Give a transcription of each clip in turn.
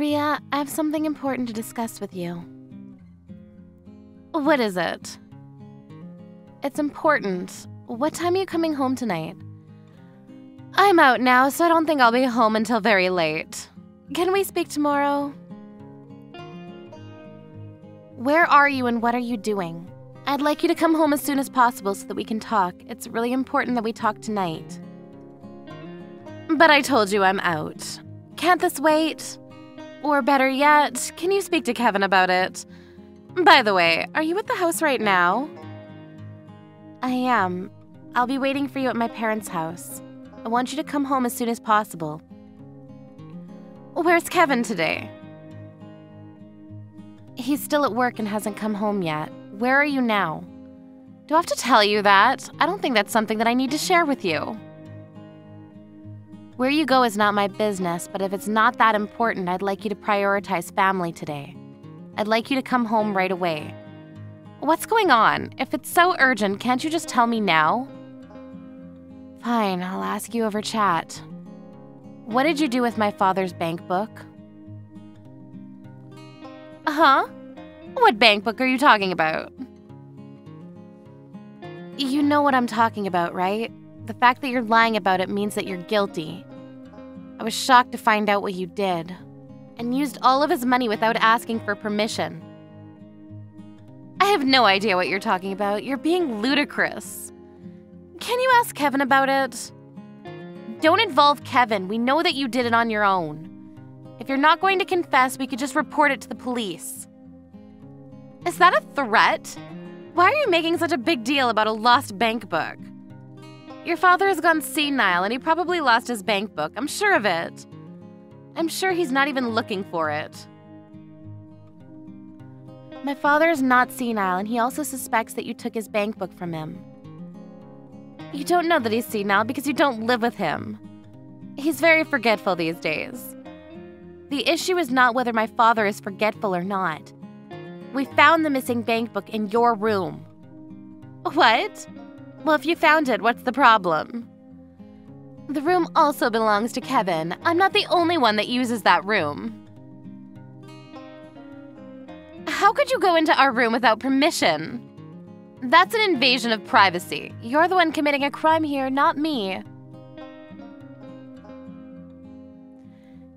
Ria, I have something important to discuss with you. What is it? It's important. What time are you coming home tonight? I'm out now, so I don't think I'll be home until very late. Can we speak tomorrow? Where are you and what are you doing? I'd like you to come home as soon as possible so that we can talk. It's really important that we talk tonight. But I told you I'm out. Can't this wait? Or better yet, can you speak to Kevin about it? By the way, are you at the house right now? I am. I'll be waiting for you at my parents' house. I want you to come home as soon as possible. Where's Kevin today? He's still at work and hasn't come home yet. Where are you now? Do I have to tell you that? I don't think that's something that I need to share with you. Where you go is not my business, but if it's not that important, I'd like you to prioritize family today. I'd like you to come home right away. What's going on? If it's so urgent, can't you just tell me now? Fine, I'll ask you over chat. What did you do with my father's bank book? Huh? What bank book are you talking about? You know what I'm talking about, right? The fact that you're lying about it means that you're guilty. I was shocked to find out what you did, and used all of his money without asking for permission. I have no idea what you're talking about. You're being ludicrous. Can you ask Kevin about it? Don't involve Kevin. We know that you did it on your own. If you're not going to confess, we could just report it to the police. Is that a threat? Why are you making such a big deal about a lost bank book? Your father has gone senile and he probably lost his bank book. I'm sure of it. I'm sure he's not even looking for it. My father is not senile and he also suspects that you took his bank book from him. You don't know that he's senile because you don't live with him. He's very forgetful these days. The issue is not whether my father is forgetful or not. We found the missing bank book in your room. What? Well, if you found it, what's the problem? The room also belongs to Kevin. I'm not the only one that uses that room. How could you go into our room without permission? That's an invasion of privacy. You're the one committing a crime here, not me.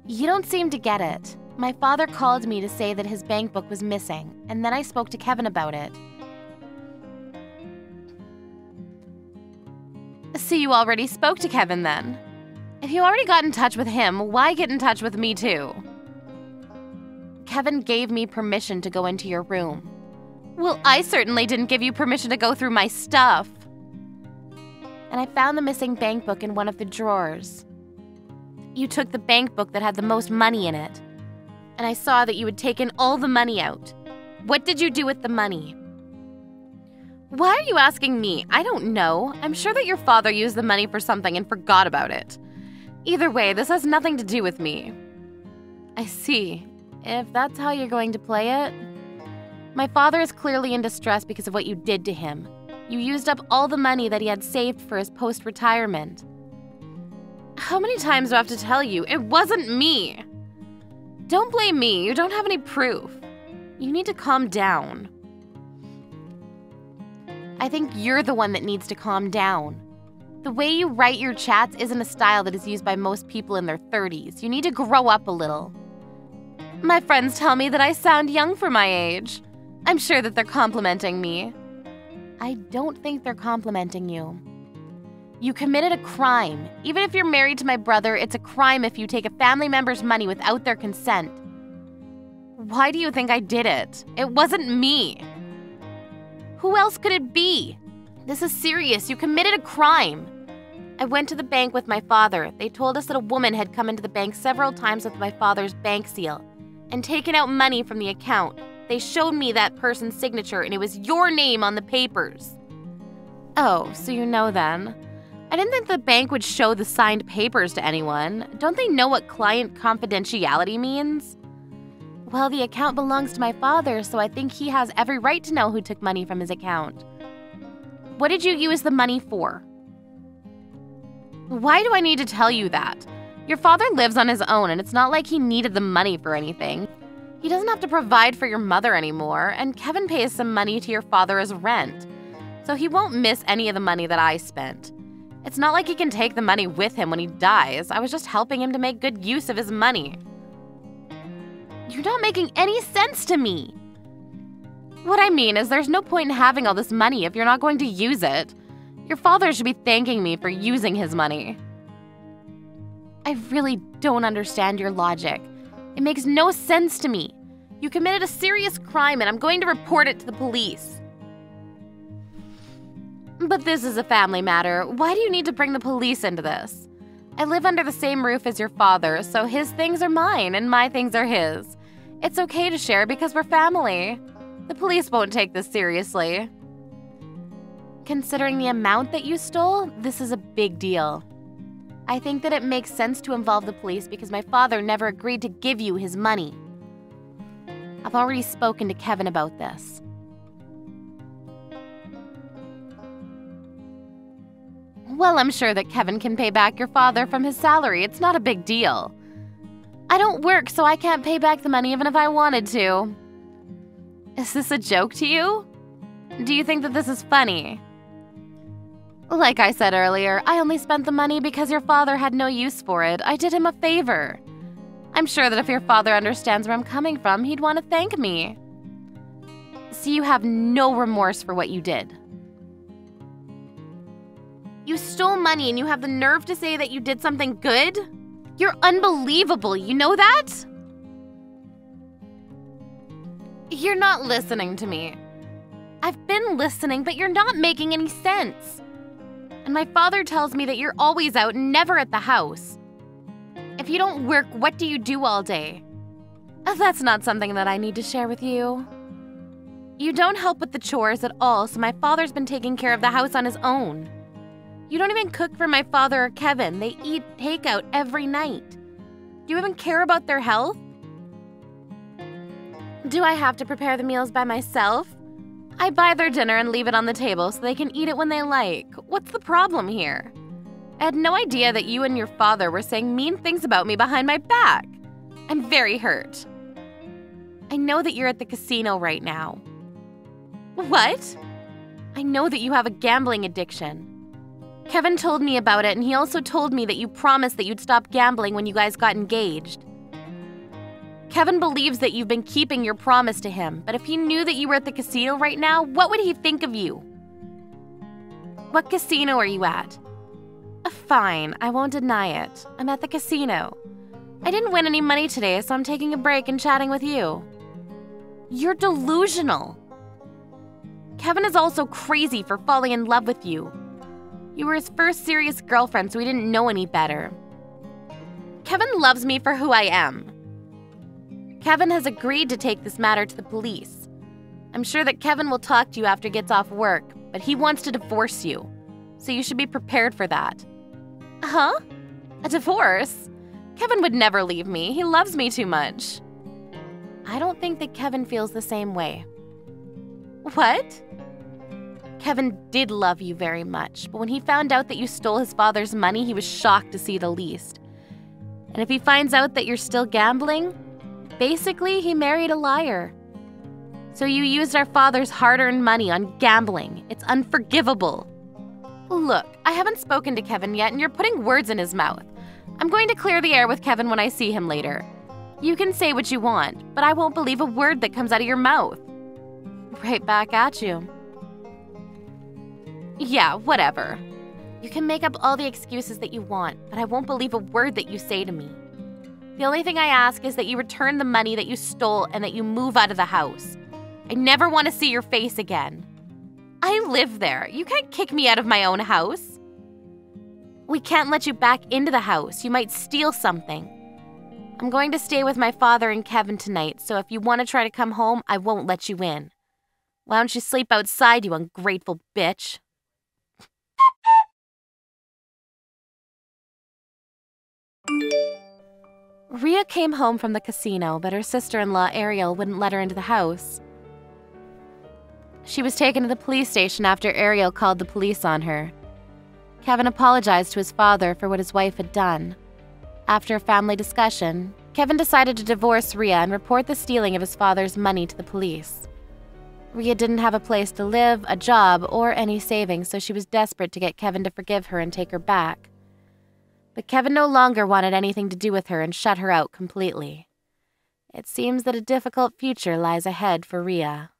You don't seem to get it. My father called me to say that his bank book was missing, and then I spoke to Kevin about it. So you already spoke to Kevin then? If you already got in touch with him, why get in touch with me too? Kevin gave me permission to go into your room. Well, I certainly didn't give you permission to go through my stuff. And I found the missing bank book in one of the drawers. You took the bank book that had the most money in it. And I saw that you had taken all the money out. What did you do with the money? Why are you asking me? I don't know. I'm sure that your father used the money for something and forgot about it. Either way, this has nothing to do with me. I see. If that's how you're going to play it. My father is clearly in distress because of what you did to him. You used up all the money that he had saved for his post-retirement. How many times do I have to tell you? It wasn't me. Don't blame me. You don't have any proof. You need to calm down. I think you're the one that needs to calm down. The way you write your chats isn't a style that is used by most people in their 30s. You need to grow up a little. My friends tell me that I sound young for my age. I'm sure that they're complimenting me. I don't think they're complimenting you. You committed a crime. Even if you're married to my brother, it's a crime if you take a family member's money without their consent. Why do you think I did it? It wasn't me. Who else could it be? This is serious. You committed a crime. I went to the bank with my father. They told us that a woman had come into the bank several times with my father's bank seal and taken out money from the account. They showed me that person's signature and it was your name on the papers. Oh, so you know then. I didn't think the bank would show the signed papers to anyone. Don't they know what client confidentiality means? Well, the account belongs to my father, so I think he has every right to know who took money from his account. What did you use the money for? Why do I need to tell you that? Your father lives on his own, and it's not like he needed the money for anything. He doesn't have to provide for your mother anymore, and Kevin pays some money to your father as rent. So he won't miss any of the money that I spent. It's not like he can take the money with him when he dies. I was just helping him to make good use of his money. You're not making any sense to me. What I mean is there's no point in having all this money if you're not going to use it. Your father should be thanking me for using his money. I really don't understand your logic. It makes no sense to me. You committed a serious crime and I'm going to report it to the police. But this is a family matter. Why do you need to bring the police into this? I live under the same roof as your father, so his things are mine and my things are his. It's okay to share because we're family. The police won't take this seriously. Considering the amount that you stole, this is a big deal. I think that it makes sense to involve the police because my father never agreed to give you his money. I've already spoken to Kevin about this. Well, I'm sure that Kevin can pay back your father from his salary. It's not a big deal. I don't work, so I can't pay back the money even if I wanted to. Is this a joke to you? Do you think that this is funny? Like I said earlier, I only spent the money because your father had no use for it. I did him a favor. I'm sure that if your father understands where I'm coming from, he'd want to thank me. So you have no remorse for what you did. You stole money and you have the nerve to say that you did something good? You're unbelievable, you know that? You're not listening to me. I've been listening, but you're not making any sense. And my father tells me that you're always out and never at the house. If you don't work, what do you do all day? That's not something that I need to share with you. You don't help with the chores at all, so my father's been taking care of the house on his own. You don't even cook for my father or Kevin. They eat takeout every night. Do you even care about their health? Do I have to prepare the meals by myself? I buy their dinner and leave it on the table so they can eat it when they like. What's the problem here? I had no idea that you and your father were saying mean things about me behind my back. I'm very hurt. I know that you're at the casino right now. What? I know that you have a gambling addiction. Kevin told me about it, and he also told me that you promised that you'd stop gambling when you guys got engaged. Kevin believes that you've been keeping your promise to him, but if he knew that you were at the casino right now, what would he think of you? What casino are you at? Fine, I won't deny it. I'm at the casino. I didn't win any money today, so I'm taking a break and chatting with you. You're delusional. Kevin is also crazy for falling in love with you. You were his first serious girlfriend, so he didn't know any better. Kevin loves me for who I am. Kevin has agreed to take this matter to the police. I'm sure that Kevin will talk to you after he gets off work, but he wants to divorce you. So you should be prepared for that. Huh? A divorce? Kevin would never leave me. He loves me too much. I don't think that Kevin feels the same way. What? Kevin did love you very much, but when he found out that you stole his father's money, he was shocked to see the least. And if he finds out that you're still gambling, basically he married a liar. So you used our father's hard-earned money on gambling. It's unforgivable. Look, I haven't spoken to Kevin yet, and you're putting words in his mouth. I'm going to clear the air with Kevin when I see him later. You can say what you want, but I won't believe a word that comes out of your mouth. Right back at you. Yeah, whatever. You can make up all the excuses that you want, but I won't believe a word that you say to me. The only thing I ask is that you return the money that you stole and that you move out of the house. I never want to see your face again. I live there. You can't kick me out of my own house. We can't let you back into the house. You might steal something. I'm going to stay with my father and Kevin tonight, so if you want to try to come home, I won't let you in. Why don't you sleep outside, you ungrateful bitch? Rhea came home from the casino, but her sister-in-law, Ariel, wouldn't let her into the house. She was taken to the police station after Ariel called the police on her. Kevin apologized to his father for what his wife had done. After a family discussion, Kevin decided to divorce Rhea and report the stealing of his father's money to the police. Rhea didn't have a place to live, a job, or any savings, so she was desperate to get Kevin to forgive her and take her back. But Kevin no longer wanted anything to do with her and shut her out completely. It seems that a difficult future lies ahead for Rhea.